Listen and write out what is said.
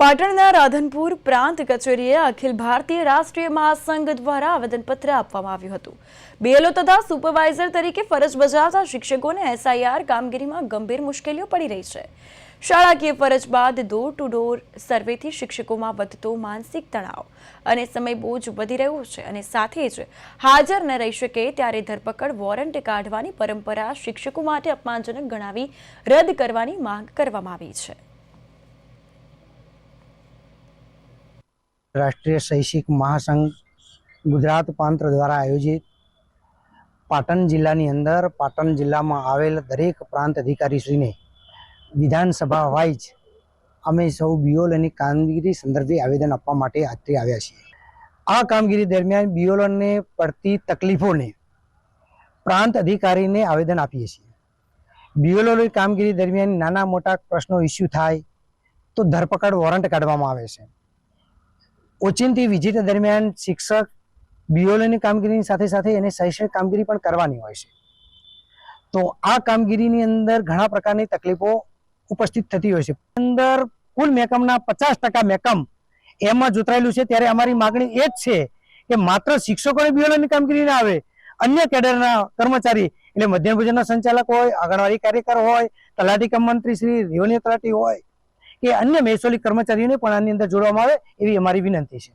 પાટણના રાધનપુર પ્રાંત કચેરીએ અખિલ ભારતીય રાષ્ટ્રીય મહાસંઘ દ્વારા આવેદનપત્ર આપવામાં આવ્યું હતું। બીએલઓ તથા સુપરવાઇઝર તરીકે ફરજ બજાવતા શિક્ષકોને એસઆઈઆર કામગીરીમાં ગંભીર મુશ્કેલીઓ પડી રહી છે। શાળાકીય ફરજ બાદ ડોર ટુ ડોર સર્વેથી શિક્ષકોમાં વધતો માનસિક તણાવ અને સમય બોજ વધી રહ્યો છે અને સાથે જ હાજર ન રહી શકે ત્યારે ધરપકડ વોરંટ કાઢવાની પરંપરા શિક્ષકો માટે અપમાનજનક ગણાવી રદ કરવાની માંગ કરવામાં આવી છે। राष्ट्रीय शैक्षिक महासंघ गुजरात प्रांत द्वारा आयोजित पाटण जिला अंदर पाटण जिला में आवेल दरेक प्रांत अधिकारी श्री ने विधानसभा वाइज अमे सौ बीओल कामगीरी संदर्भे आवेदन आपवा माटे आज आव्या छीए। आ कामगीरी दरमियान बीओल ने पड़ती तकलीफों ने प्रांत अधिकारी ने आवेदन आपीए छीए। बीओल कामगीरी दरमियान नाना मोटा प्रश्नों इश्यू थाय तो धरपकड़ वोरंट काढवामां आवे छे। ओचिंती विजिट दरमियान शिक्षक बीओलनी कामगीरी साथे साथे एने शैक्षणिक कामगीरी पण करवानी होय छे। तो आ कामगीरीनी अंदर घणा प्रकारनी तकलीफों उपस्थित थती होय छे। अंदर कुल मेकमना 50% मेकम एमां जोतरायेलुं छे। त्यारे अमारी मागणी ए ज छे के मात्र शिक्षकोने बीओलनी कामगीरी न आवे, अन्य केडરના कर्मचारी એટલે મધ્યાહન ભોજનના સંચાલક હોય, આંગણવાડી કાર્યકર હોય, તલાટી કમ મંત્રી શ્રી, રેવન્યુ તલાટી હોય કે अन्य મહેસૂલી કર્મચારીઓને પણ આની અંદર જોડવામાં આવે એવી અમારી વિનંતી છે।